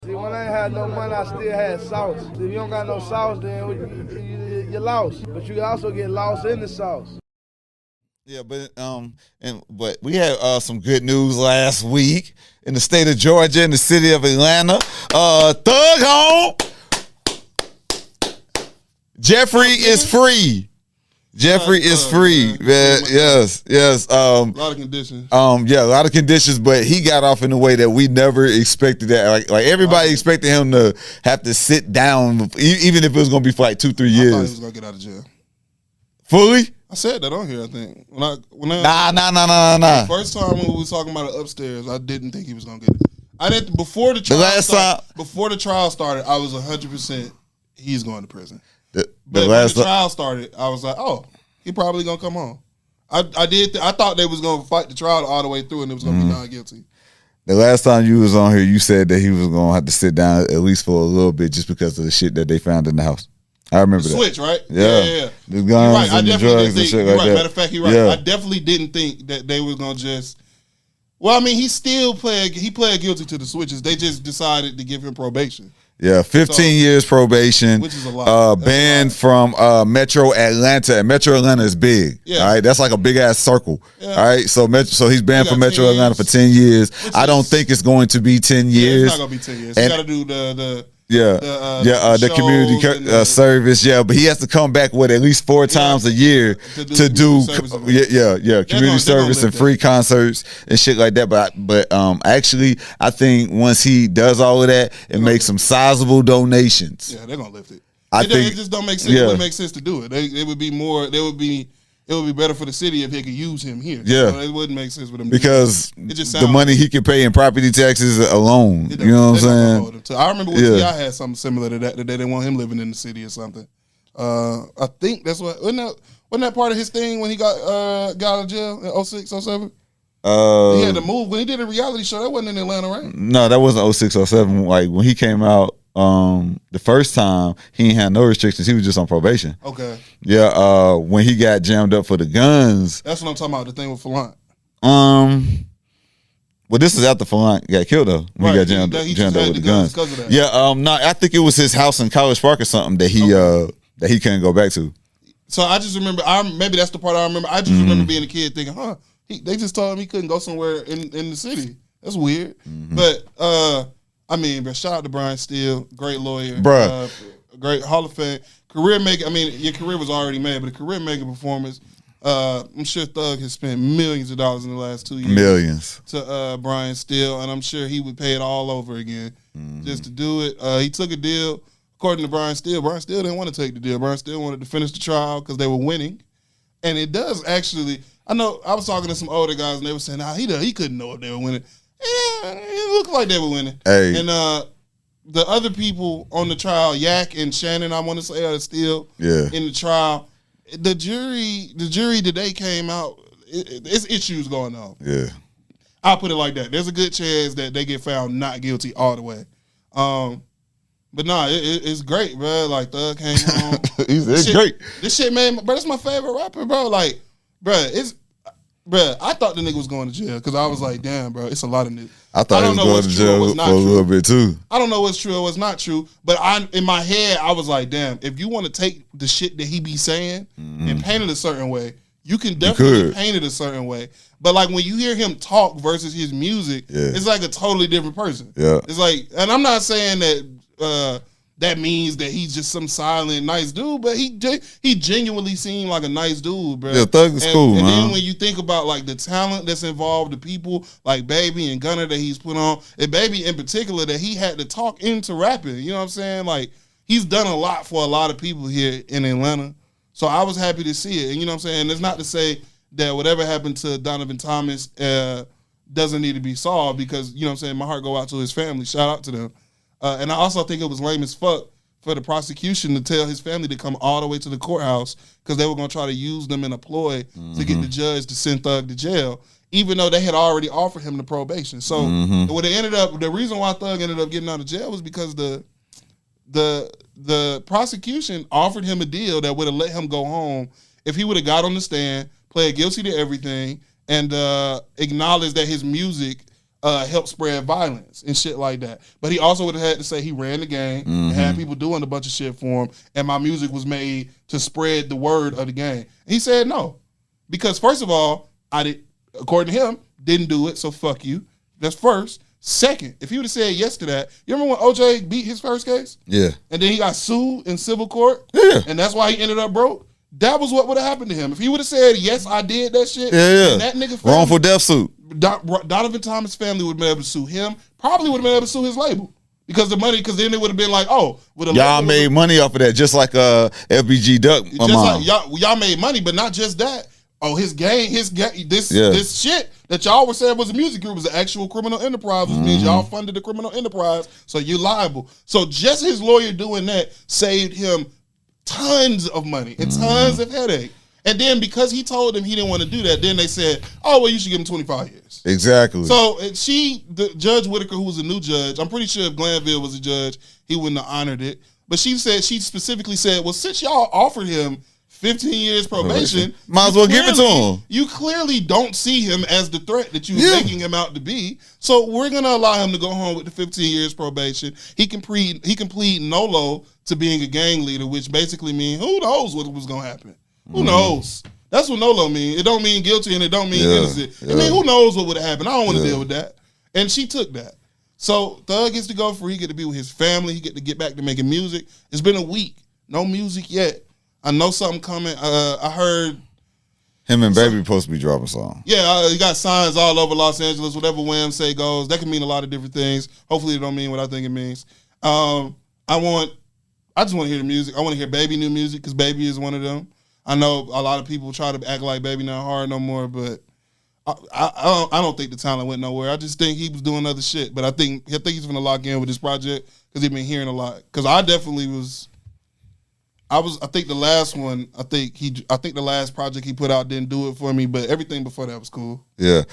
See, when I ain't had no money, I still had sauce. If you don't got no sauce, then you're lost. But you can also get lost in the sauce. Yeah, but we had some good news last week in the state of Georgia, in the city of Atlanta. Thug home. Jeffrey is free. Jeffrey is free. Man. Yes. A lot of conditions. Yeah, a lot of conditions, but he got off in a way that we never expected that. Like everybody expected him to have to sit down, even if it was gonna be for like 2-3 years. I thought he was gonna get out of jail. Fully? I said that on here, I think. Nah. The first time when we was talking about it upstairs, I didn't think he was gonna get it. I didn't before the trial before the trial started, I was 100% he's going to prison. But when the trial started, I was like, oh, he probably gonna come home. I thought they was gonna fight the trial all the way through and it was gonna be not guilty. The last time you was on here, you said that he was gonna have to sit down at least for a little bit just because of the shit that they found in the house. I remember that. Switch, right? Yeah. The guns and the drugs and shit like that. Matter of fact, you're right. Yeah. I definitely didn't think that they were gonna just. Well, I mean, he pled guilty to the switches. They just decided to give him probation. Yeah, 15 years probation. Which is a lot. Banned from Metro Atlanta. And Metro Atlanta is big. Yeah. All right. That's like a big ass circle. Yeah. All right. So he's banned from Metro Atlanta for 10 years. I don't think it's going to be 10 years. It's not going to be 10 years. You got to do the community service. Yeah, but he has to come back with at least 4 times a year to do community service and free concerts and shit like that. But actually, I think once he does all of that and makes some sizable donations, yeah, they're gonna lift it. It just don't make sense. It wouldn't make sense to do it. It would be more. It would be better for the city if they could use him here. Yeah. So it wouldn't make sense with him. Because the money he can pay in property taxes alone. You know what I'm saying? I remember when T.I. had something similar to that they didn't want him living in the city or something. I think that's what, wasn't that part of his thing when he got out of jail in 06, 07? He had to move. When he did a reality show, that wasn't in Atlanta, right? No, that wasn't 06, 07. Like when he came out, the first time he ain't had no restrictions. He was just on probation. Okay. Yeah. When he got jammed up for the guns. That's what I'm talking about. The thing with Falant. Well, this is after Falant got killed though. When he got jammed up with the guns. Because of that. Yeah. No, I think it was his house in College Park or something that he couldn't go back to. So I just remember. Maybe that's the part I remember. I just remember being a kid thinking, they just told him he couldn't go somewhere in the city. That's weird. But I mean, but shout out to Brian Steele, great lawyer, great Hall of Fame career maker. I mean, your career was already made, but a career making performance. I'm sure Thug has spent millions of dollars in the last 2 years. Millions to Brian Steele, and I'm sure he would pay it all over again just to do it. He took a deal, according to Brian Steele. Brian Steele didn't want to take the deal. Brian Steele wanted to finish the trial because they were winning, and it does actually. I know I was talking to some older guys, and they were saying, he couldn't know if they were winning. Yeah, it looked like they were winning. Hey. And the other people on the trial, Yak and Shannon, I want to say, are still in the trial. The jury today came out. It's issues going on. Yeah, I'll put it like that. There's a good chance that they get found not guilty all the way. But nah, it's great, bro. Like Thug came home. It's great. This shit, man, bro. That's my favorite rapper, bro. Like, bro, I thought the nigga was going to jail because I was like, damn, bro, it's a lot of niggas. I thought he was going to jail for a little bit too. I don't know what's true or what's not true, but in my head, I was like, damn, if you want to take the shit that he be saying and paint it a certain way, you can definitely paint it a certain way. But like when you hear him talk versus his music, it's like a totally different person. Yeah. It's like, and I'm not saying that that means that he's just some silent, nice dude, but he genuinely seemed like a nice dude, bro. Yeah, Thug is cool, man. And then when you think about like the talent that's involved, the people like Baby and Gunna that he's put on, and Baby in particular that he had to talk into rapping, you know what I'm saying? Like he's done a lot for a lot of people here in Atlanta. So I was happy to see it. And you know what I'm saying? And it's not to say that whatever happened to Donovan Thomas doesn't need to be solved because, you know what I'm saying, my heart go out to his family. Shout out to them. And I also think it was lame as fuck for the prosecution to tell his family to come all the way to the courthouse because they were going to try to use them in a ploy to get the judge to send Thug to jail, even though they had already offered him the probation. So what it ended up, the reason why Thug ended up getting out of jail was because the prosecution offered him a deal that would have let him go home if he would have got on the stand, pled guilty to everything, and acknowledged that his music help spread violence and shit like that. But he also would have had to say he ran the gang and had people doing a bunch of shit for him, and my music was made to spread the word of the gang. And he said no. Because first of all, I did, according to him, didn't do it, so fuck you. That's first. Second, if he would have said yes to that, you remember when OJ beat his first case? Yeah. And then he got sued in civil court? Yeah. And that's why he ended up broke? That was what would have happened to him. If he would have said, yes, I did that shit, and that nigga family, wrongful death suit. Donovan Thomas' family would have been able to sue him, probably would have been able to sue his label. Because the money, because then it would have been like, oh, y'all made money off of that, just like FBG Duck. Just like y'all made money, but not just that. Oh, his this shit that y'all were saying was a music group was an actual criminal enterprise, which means y'all funded the criminal enterprise, so you're liable. So just his lawyer doing that saved him tons of money and tons of headache. And then because he told them he didn't want to do that, then they said, oh, well, you should give him 25 years. Exactly. So Judge Whitaker, who was a new judge, I'm pretty sure if Glanville was a judge, he wouldn't have honored it. But she specifically said, well, since y'all offered him 15 years probation, might as well give it to him. You clearly don't see him as the threat that you're making him out to be. So we're gonna allow him to go home with the 15 years probation. He can plead NOLO to being a gang leader, which basically means who knows what was gonna happen. Who knows? That's what NOLO means. It don't mean guilty and it don't mean innocent. I mean, who knows what would have happened? I don't want to deal with that. And she took that. So Thug gets to go free. He get to be with his family. He get to get back to making music. It's been a week. No music yet. I know something coming. I heard him and Baby supposed to be dropping a song. Yeah, he got signs all over Los Angeles. Whatever Wham say goes. That can mean a lot of different things. Hopefully, it don't mean what I think it means. I just want to hear the music. I want to hear Baby new music because Baby is one of them. I know a lot of people try to act like Baby not hard no more, but I don't think the talent went nowhere. I just think he was doing other shit. But I think he's going to lock in with this project because he's been hearing a lot. Because I definitely was. I think the last one. I think the last project he put out didn't do it for me, but everything before that was cool. Yeah.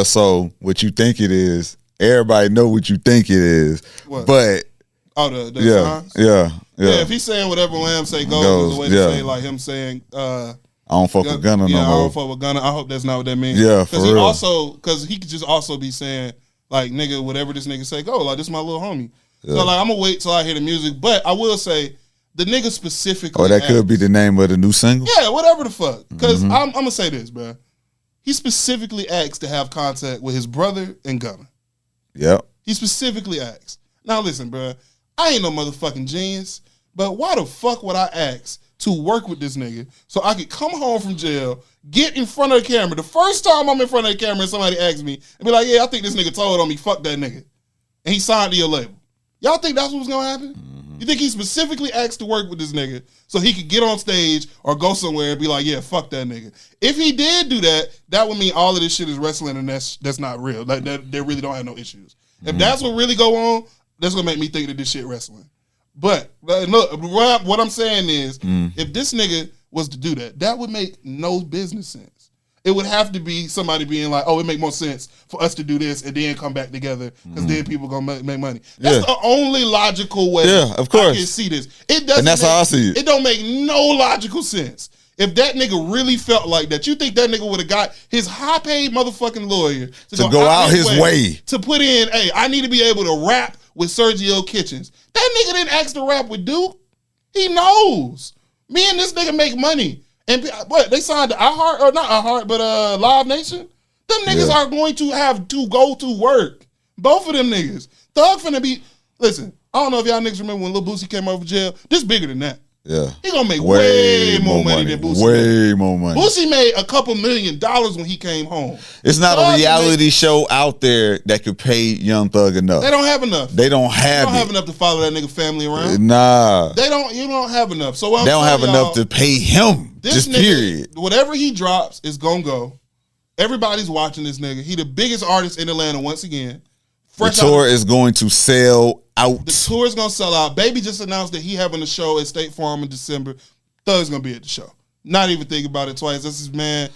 So what you think it is, everybody know what you think it is. What? But the signs? Yeah. If he's saying whatever Wham say goes, the way to say like him saying I don't fuck with Gunna no more. I don't fuck with Gunna. I hope that's not what that means. Yeah, for real. Because he could just also be saying like nigga, whatever this nigga say go. Like this is my little homie. Yeah. So like I'm gonna wait till I hear the music. But I will say the nigga specifically. Oh, that could be the name of the new single. Yeah, whatever the fuck. Because I'm gonna say this, bro. He specifically asked to have contact with his brother and Gunna. Yep. He specifically asked. Now listen, bro. I ain't no motherfucking genius, but why the fuck would I ask to work with this nigga so I could come home from jail, get in front of the camera, the first time I'm in front of the camera and somebody asks me, and be like, yeah, I think this nigga told on me, fuck that nigga. And he signed to your label. Y'all think that's what's gonna happen? You think he specifically asked to work with this nigga so he could get on stage or go somewhere and be like, yeah, fuck that nigga. If he did do that, that would mean all of this shit is wrestling and that's not real. Like they really don't have no issues. If that's what really go on, that's gonna make me think that this shit wrestling. But look, what I'm saying is, if this nigga was to do that, that would make no business sense. It would have to be somebody being like, oh, it make more sense for us to do this and then come back together because then people gonna make money. That's the only logical way of course. I can see this. It doesn't. And that's how I see it. It don't make no logical sense. If that nigga really felt like that, you think that nigga would have got his high-paid motherfucking lawyer to go out his way to put in, hey, I need to be able to rap with Sergio Kitchens. That nigga didn't ask to rap with Duke. He knows. Me and this nigga make money. And what, they signed to iHeart, or not iHeart, but Live Nation? Them niggas are going to have to go to work. Both of them niggas. Thug finna be, listen, I don't know if y'all niggas remember when Lil Boosie came over jail. This bigger than that. Yeah. He gonna make way more money than Boosie. Way more money. Boosie made a couple $1 million when he came home. It's not a reality show out there that could pay Young Thug enough. They don't have enough. They don't have enough to follow that nigga family around. They don't have enough. So they don't have enough to pay him. Just nigga, period. Whatever he drops is gonna go. Everybody's watching this nigga. He the biggest artist in Atlanta once again. The tour is going to sell out. The tour is going to sell out. Baby just announced that he having a show at State Farm in December. Thug's going to be at the show. Not even think about it twice. This is, man.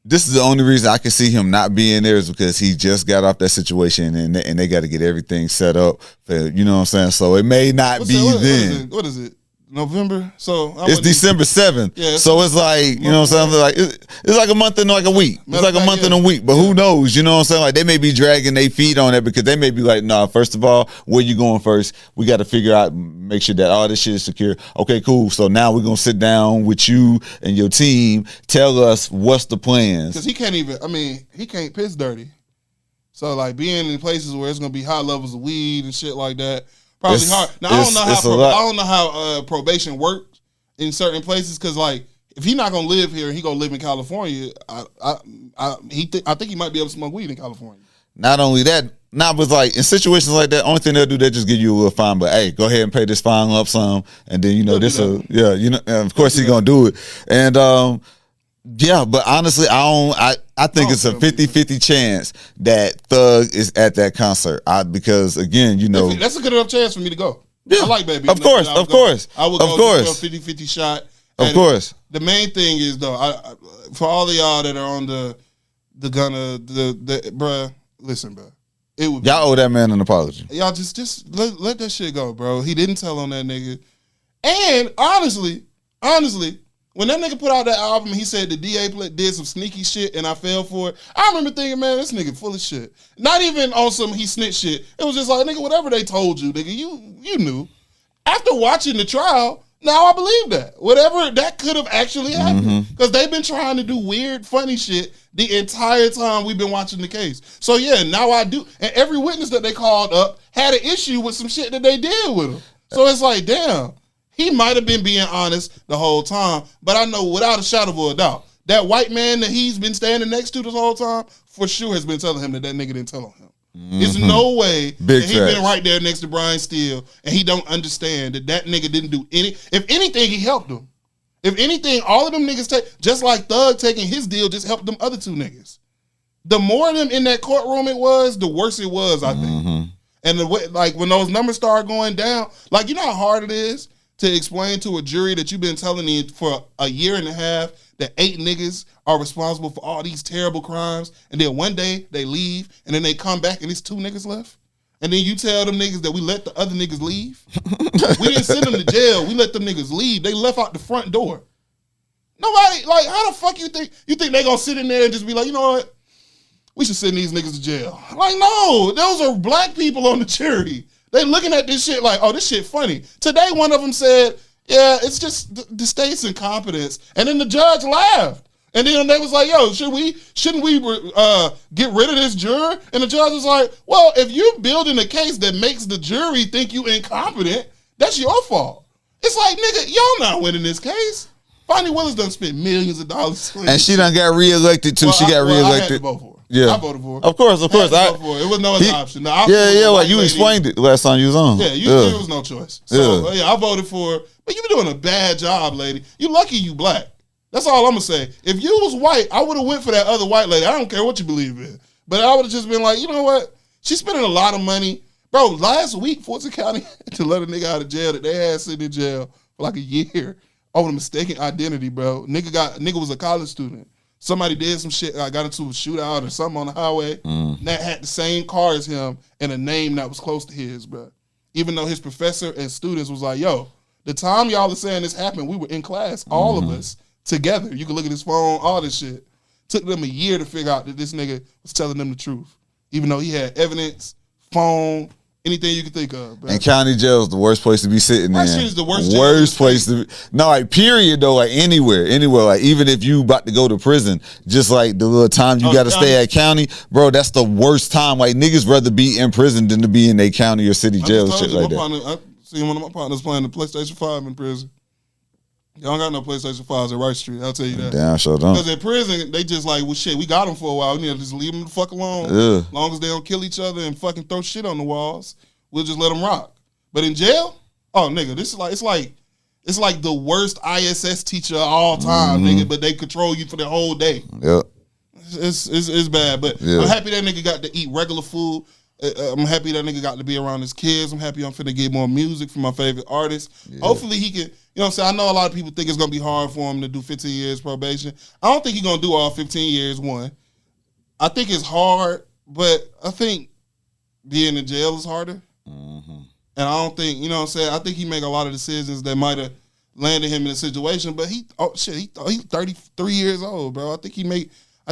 This is the only reason I can see him not being there is because he just got off that situation and they got to get everything set up. For, you know what I'm saying? So it may not be then. What is it? November. So it's December 7th. Yeah, so it's like, you know what I'm saying? Like it's like a month and like a week. It's like a month and a week. But who knows? You know what I'm saying? Like they may be dragging their feet on it because they may be like, nah, first of all, where you going first? We got to figure out, make sure that all this shit is secure. Okay, cool. So now we're going to sit down with you and your team. Tell us what's the plans. Because he can't piss dirty. So like being in places where it's going to be high levels of weed and shit like that. Probably hard. Now I don't know how probation works in certain places because like if he's not gonna live here and he gonna live in California, I think he might be able to smoke weed in California. Not only that, but like in situations like that, only thing they'll do, they just give you a little fine. But hey, go ahead and pay this fine lump sum, and then of course he's gonna do it. And yeah, but honestly, I think it's a 50-50 chance that Thug is at that concert. Because again, that's a good enough chance for me to go. Yeah, I like Baby. Of course. I would go for a 50-50 shot. Of course. The main thing is though, for all of y'all that are on the bruh, listen, bruh. Y'all owe that man an apology. Y'all just let that shit go, bro. He didn't tell on that nigga. And honestly, when that nigga put out that album, he said the DA did some sneaky shit and I fell for it. I remember thinking, man, this nigga full of shit. Not even on some he snitch shit. It was just like, nigga, whatever they told you, nigga, you knew. After watching the trial, now I believe that. Whatever, that could have actually happened. Because they've been trying to do weird, funny shit the entire time we've been watching the case. So yeah, now I do. And every witness that they called up had an issue with some shit that they did with him. So it's like, damn. He might have been being honest the whole time, but I know without a shadow of a doubt, that white man that he's been standing next to this whole time, for sure has been telling him that nigga didn't tell on him. There's no way that he's been right there next to Brian Steele and he don't understand that nigga didn't do if anything, he helped him. If anything, all of them niggas just like Thug taking his deal just helped them other two niggas. The more of them in that courtroom it was, the worse it was, I think. And the way, like when those numbers start going down, like you know how hard it is to explain to a jury that you've been telling me for a year and a half that 8 niggas are responsible for all these terrible crimes, and then one day they leave, and then they come back and it's 2 niggas left? And then you tell them niggas that we let the other niggas leave? We didn't send them to jail. We let them niggas leave. They left out the front door. Nobody, like, how the fuck you think they gonna sit in there and just be like, you know what? We should send these niggas to jail. Like, no, those are black people on the jury. They looking at this shit like, oh, this shit funny. Today, one of them said, yeah, it's just the state's incompetence. And then the judge laughed. And then they was like, yo, shouldn't we get rid of this juror? And the judge was like, well, if you're building a case that makes the jury think you incompetent, that's your fault. It's like, nigga, y'all not winning this case. Bonnie Willis done spent millions of dollars. And she done got reelected too. Well, she got reelected. I had to vote for her. Yeah. I voted for her. Of course. It was no other option. The option like you explained it last time you was on. Yeah, there was no choice. So, I voted for her. But you been doing a bad job, lady. You lucky you black. That's all I'm going to say. If you was white, I would have went for that other white lady. I don't care what you believe in. But I would have just been like, you know what? She's spending a lot of money. Bro, last week, Fulton County had to let a nigga out of jail that they had sitting in jail for like a year over mistaken identity, bro. Nigga was a college student. Somebody did some shit, got into a shootout or something on the highway, that had the same car as him and a name that was close to his, bro. Even though his professor and students was like, yo, the time y'all are saying this happened, we were in class, all of us, together. You can look at his phone, all this shit. Took them a year to figure out that this nigga was telling them the truth. Even though he had evidence, phone, anything you can think of, bro. And county jail is the worst place to be sitting that in. Shit is the worst place to be. No, like period though, like anywhere. Like even if you about to go to prison, just like the little time you got to stay at county, bro, that's the worst time. Like niggas rather be in prison than to be in a county or city jail, shit like that. I seen one of my partners playing the PlayStation 5 in prison. Y'all don't got no PlayStation 5s at Wright Street, I'll tell you that. Damn, sure don't. Because in prison, they just like, well, shit, we got them for a while. We need to just leave them the fuck alone. As long as they don't kill each other and fucking throw shit on the walls, we'll just let them rock. But in jail, oh, nigga, this is like, it's like the worst ISS teacher of all time, nigga, but they control you for the whole day. Yep. It's bad, but I'm happy that nigga got to eat regular food. I'm happy that nigga got to be around his kids. I'm happy I'm finna get more music from my favorite artists. Yeah. Hopefully he can, you know what I'm saying? I know a lot of people think it's gonna be hard for him to do 15 years probation. I don't think he's gonna do all 15 years, one. I think it's hard, but I think being in jail is harder. And I don't think, you know what I'm saying, I think he make a lot of decisions that might have landed him in a situation, but he's 33 years old, bro. I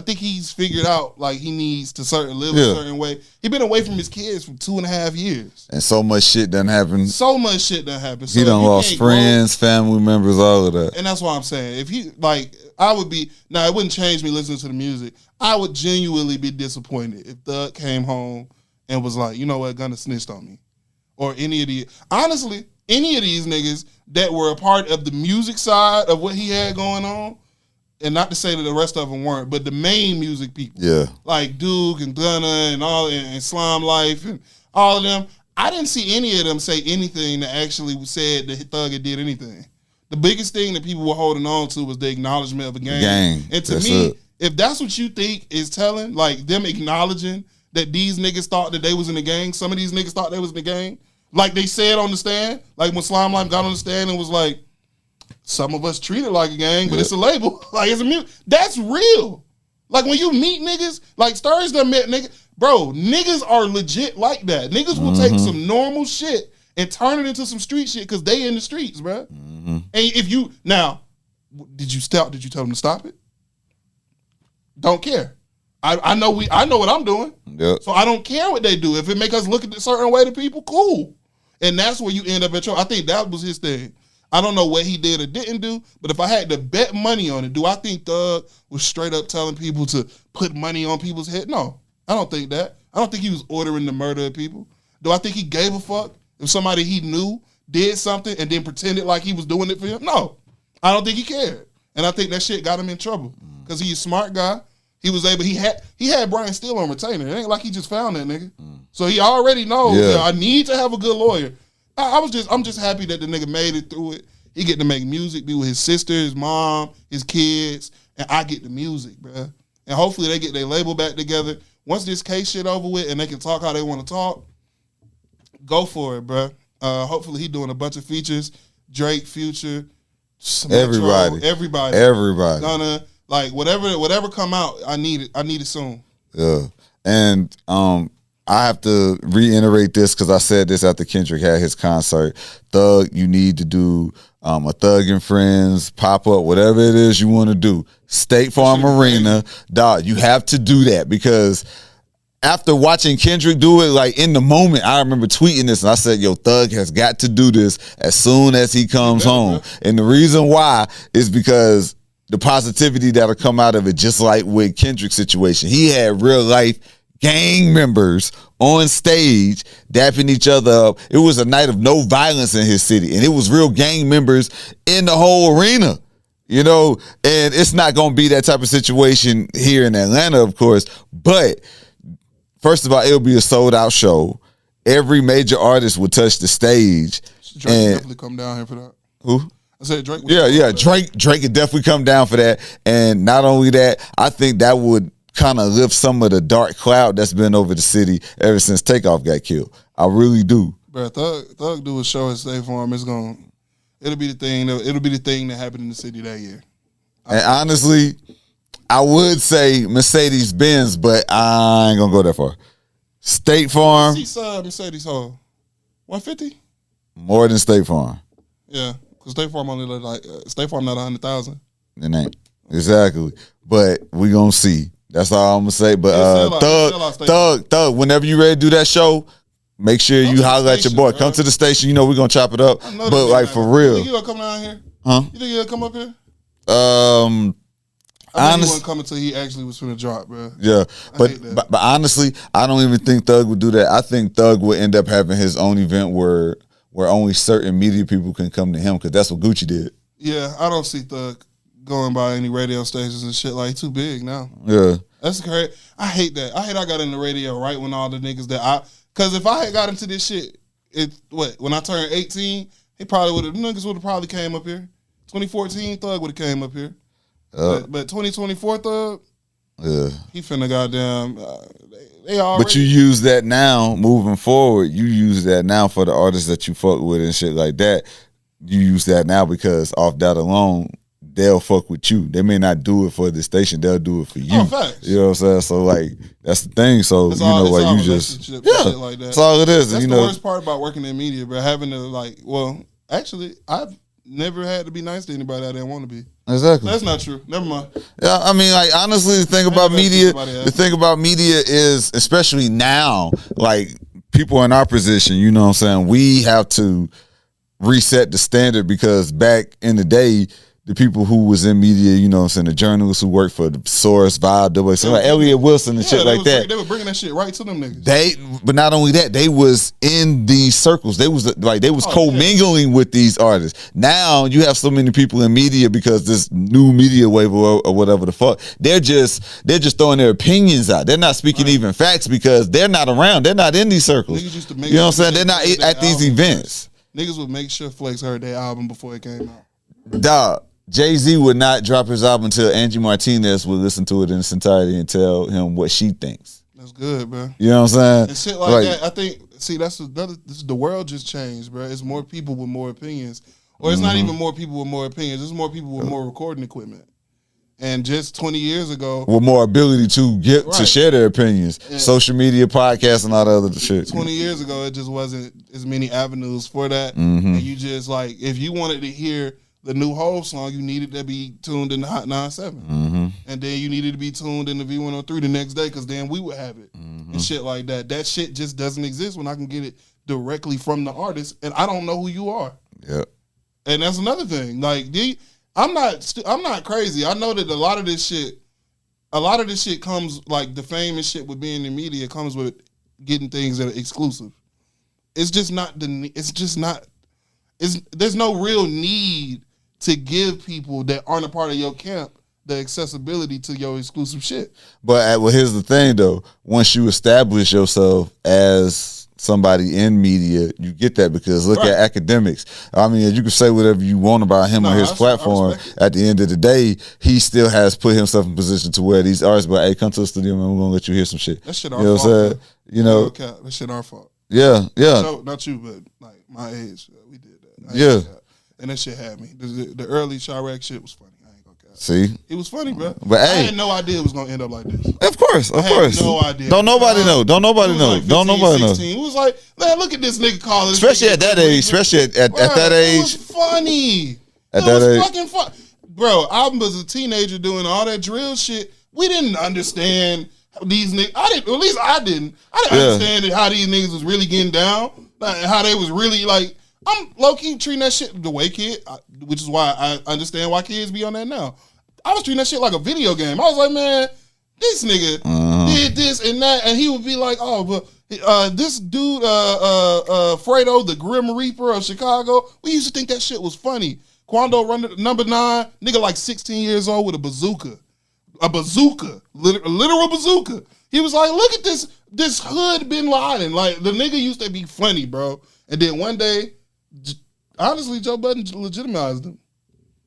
think he's figured out like he needs to live a certain way. He been away from his kids for 2.5 years. And so much shit done happened. So much shit done happened. So he done lost friends, family members, all of that. And that's why I'm saying, if he, like, I would be, now it wouldn't change me listening to the music. I would genuinely be disappointed if Thug came home and was like, you know what, Gunna snitched on me. Or any of these niggas that were a part of the music side of what he had going on. And not to say that the rest of them weren't, but the main music people, like Duke and Gunna and all, and Slime Life and all of them, I didn't see any of them say anything that actually said that Thug had did anything. The biggest thing that people were holding on to was the acknowledgement of a gang. And to me, if that's what you think is telling, like them acknowledging that these niggas thought that they was in the gang, some of these niggas thought they was in the gang, like they said on the stand, like when Slime Life got on the stand and was like, some of us treat it like a gang, but it's a label. Like, it's a music. That's real. Like, when you meet niggas, like Sturgess done met niggas. Bro, niggas are legit like that. Niggas will take some normal shit and turn it into some street shit because they in the streets, bro. And if you, now, did you tell them to stop it? Don't care. I know what I'm doing. So I don't care what they do. If it make us look a certain way to people, cool. And that's where you end up in trouble. I think that was his thing. I don't know what he did or didn't do, but if I had to bet money on it, do I think Thug was straight up telling people to put money on people's head? No, I don't think that. I don't think he was ordering the murder of people. Do I think he gave a fuck if somebody he knew did something and then pretended like he was doing it for him? No, I don't think he cared. And I think that shit got him in trouble because he's a smart guy. He was able, he had Brian Steele on retainer. It ain't like he just found that nigga. So he already knows, I need to have a good lawyer. I'm just happy that the nigga made it through it. He get to make music, be with his sister, his mom, his kids, and I get the music, bro. And hopefully they get their label back together. Once this case shit over with and they can talk how they want to talk, go for it, bro. Hopefully he doing a bunch of features. Drake, Future, everybody. Gunna, like whatever come out, I need it soon. Yeah, and I have to reiterate this because I said this after Kendrick had his concert. Thug, you need to do a Thug and Friends pop-up, whatever it is you want to do. State Farm Arena, dog, you have to do that because after watching Kendrick do it, like in the moment, I remember tweeting this and I said, yo, Thug has got to do this as soon as he comes home. And the reason why is because the positivity that'll come out of it, just like with Kendrick's situation. He had real life gang members on stage dapping each other up. It was a night of no violence in his city, and it was real gang members in the whole arena, you know, and it's not going to be that type of situation here in Atlanta, of course, but first of all, it'll be a sold-out show. Every major artist would touch the stage. Drake and definitely come down here for that. Who? I said Drake. Drake could definitely come down for that, and not only that, I think that would kind of lift some of the dark cloud that's been over the city ever since Takeoff got killed. I really do. Bro, Thug do a show at State Farm. It'll be the thing that happened in the city that year. And honestly, I would say Mercedes Benz, but I ain't gonna go that far. State Farm. Mercedes Hall. 150? More than State Farm. Yeah, because State Farm only State Farm not 100,000. It ain't exactly, but we gonna see. That's all I'm gonna say. But Thug, whenever you ready to do that show, make sure you holler at your boy. Bro. Come to the station. You know we're gonna chop it up. But like for real. You think he'll come down here? Huh? You think he'll come up here? I he wouldn't come until he actually was finna drop, bro. Yeah, but honestly, I don't even think Thug would do that. I think Thug would end up having his own event where only certain media people can come to him because that's what Gucci did. Yeah, I don't see Thug going by any radio stations and shit. Like, too big now. Yeah. That's crazy. I hate that. I got in the radio right when all the niggas because if I had got into this shit, when I turned 18, niggas would have probably came up here. 2014, Thug would have came up here. But 2024 Thug, he finna goddamn. They already. But you use that now, moving forward. You use that now for the artists that you fuck with and shit like that. You use that now because off that alone, they'll fuck with you. They may not do it for the station. They'll do it for you. Oh, facts. You know what I'm saying? So like that's the thing. So it's you know all like you just shit like that. That's all it is. That's you the know, worst part about working in media, bro. Having to like, well, actually, I've never had to be nice to anybody I didn't want to be. Exactly. That's not true. Never mind. Yeah, I mean, like honestly, the thing about media is, especially now, like people in our position, you know what I'm saying, we have to reset the standard because back in the day, the people who was in media, you know what I'm saying, the journalists who worked for the Source, Vibe, like Elliot Wilson and shit like that. They were bringing that shit right to them niggas. But not only that, they was in these circles. They was co-mingling with these artists. Now you have so many people in media because this new media wave or whatever the fuck, they're just throwing their opinions out. They're not speaking even facts because they're not around. They're not in these circles. You know what I'm saying? They're not at these events. Niggas would make sure Flex heard their album before it came out. Dog. Jay-Z would not drop his album until Angie Martinez would listen to it in its entirety and tell him what she thinks. That's good, bro. You know what I'm saying? And shit like that, I think, the world just changed, bro. It's more people with more opinions. Or it's not even more people with more opinions. It's more people with more recording equipment. And just 20 years ago, with more ability to get to share their opinions, social media, podcasts, and all the other shit. 20 years ago, it just wasn't as many avenues for that. And you just like, if you wanted to hear the new Hov song, you needed to be tuned in the Hot 97. And then you needed to be tuned in the V103 the next day because then we would have it and shit like that. That shit just doesn't exist when I can get it directly from the artist and I don't know who you are. Yeah. And that's another thing. Like, I'm not crazy. I know that a lot of this shit comes, like the fame and shit with being in media comes with getting things that are exclusive. There's no real need to give people that aren't a part of your camp the accessibility to your exclusive shit. But here's the thing though, once you establish yourself as somebody in media, you get that because look at academics. I mean, you can say whatever you want about him or his platform. At the end of the day, he still has put himself in position to where these artists, but hey, come to the studio, man, we're gonna let you hear some shit. That shit our fault. What I'm saying? You know, that shit our fault. Yeah. So, not you, but like my age, we did that. And that shit had me. The early Chirac shit was funny. I ain't gonna cap. See, it was funny, bro. But I had no idea it was gonna end up like this. Of course. I had no idea. Don't nobody know. Don't nobody know. Like 15, 16. It was like, man, look at this nigga calling. Especially at that age. At that age. It was funny. At that age. Fucking fun. Bro, I was a teenager doing all that drill shit. We didn't understand these niggas. I didn't understand how these niggas was really getting down. Like, how they was really like, I'm low-key treating that shit the way which is why I understand why kids be on that now. I was treating that shit like a video game. I was like, man, this nigga did this and that, and he would be like, oh, but this dude, Fredo, the Grim Reaper of Chicago, we used to think that shit was funny. Quando run number 9, nigga like 16 years old with a bazooka. A literal bazooka. He was like, look at this hood Bin Laden. Like, the nigga used to be funny, bro. And then one day, honestly, Joe Budden legitimized him.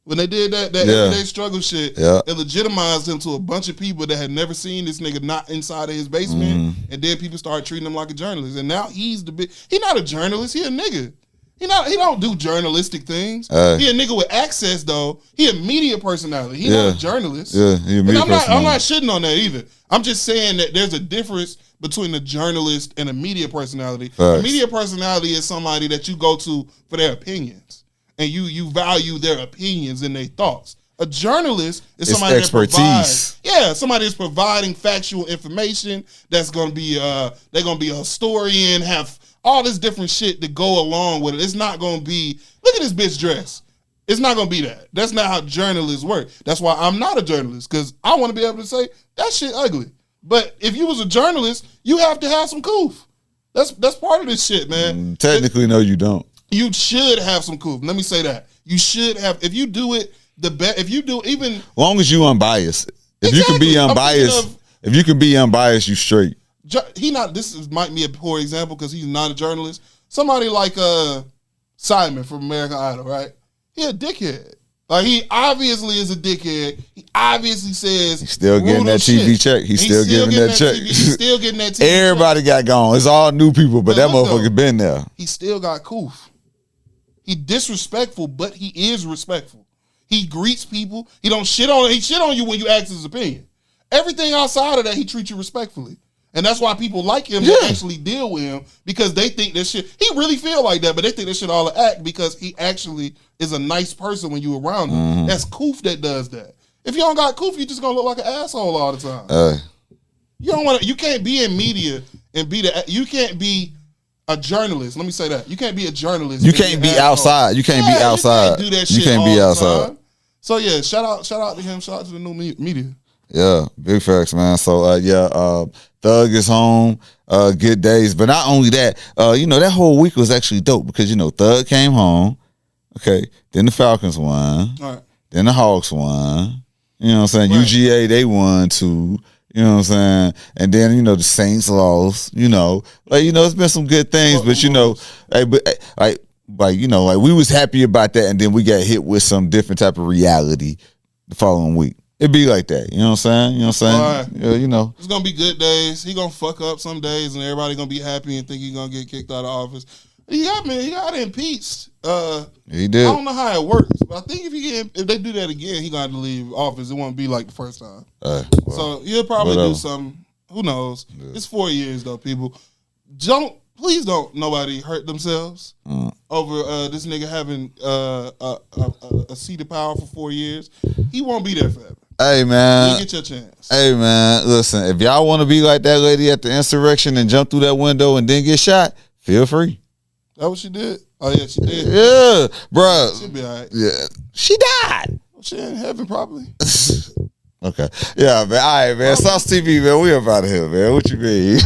When they did that everyday struggle shit, it legitimized him to a bunch of people that had never seen this nigga not inside of his basement. And then people started treating him like a journalist. And now he's not a journalist, he a nigga. He don't do journalistic things. He a nigga with access though. He a media personality. He not a journalist. Yeah, he a media personality. I'm not shitting on that either. I'm just saying that there's a difference between a journalist and a media personality. A media personality is somebody that you go to for their opinions. And you value their opinions and their thoughts. A journalist is somebody that provides. Yeah, somebody that's providing factual information that's gonna be they're gonna be a historian, have all this different shit to go along with it. It's not gonna be, look at this bitch dress. It's not gonna be that. That's not how journalists work. That's why I'm not a journalist, because I want to be able to say that shit ugly. But if you was a journalist, you have to have some coof. That's part of this shit, man. Technically, no, you don't. You should have some coof. Let me say that. You should have. If you do it, the best. If you do even, as long as you unbiased. If you can be unbiased, you straight. This might be a poor example because he's not a journalist. Somebody like Simon from American Idol, right? He a dickhead. Like, he obviously is a dickhead. He obviously says he's still getting that TV check. He's still getting that check. He's still getting that TV Everybody got gone. It's all new people, but that motherfucker been there. He still got coof. He disrespectful, but he is respectful. He greets people. He don't shit on. He shit on you when you ask his opinion. Everything outside of that, he treats you respectfully. And that's why people like him to actually deal with him, because they think that shit, he really feel like that, but they think that shit all an act because he actually is a nice person when you around him. That's Koof that does that. If you don't got Koof, you just gonna look like an asshole all the time. You don't want to. You can't be in media and be the. You can't be a journalist. Let me say that. You can't be a journalist. You can't be outside. You can't be outside. You can't do that shit. You can't be outside. Time. So yeah, shout out to him. Shout out to the new media. Yeah, big facts, man. So Thug is home. Good days, but not only that. That whole week was actually dope because Thug came home. Okay, then the Falcons won. All right. Then the Hawks won. You know what I'm saying? Right. UGA they won too. You know what I'm saying? And then, the Saints lost, it's been some good things, but we was happy about that. And then we got hit with some different type of reality the following week. It'd be like that. You know what I'm saying? Right. Yeah, It's going to be good days. He going to fuck up some days and everybody going to be happy and think he going to get kicked out of office. He got impeached. He did. I don't know how it works, but I think if they do that again, he got to leave office. It won't be like the first time. So he'll probably do something. Who knows? Yeah. It's 4 years though, people. Please don't nobody hurt themselves over this nigga having a seat of power for 4 years. He won't be there forever. Hey man, you get your chance. Hey man, listen. If y'all want to be like that lady at the insurrection and jump through that window and then get shot, feel free. That what she did? Oh yeah, she did. Yeah, bro. She'll be all right. Yeah, she died. Well, she in heaven probably. Okay. Yeah, man. All right, man. Sauce TV, man. We up out of here, man. What you mean?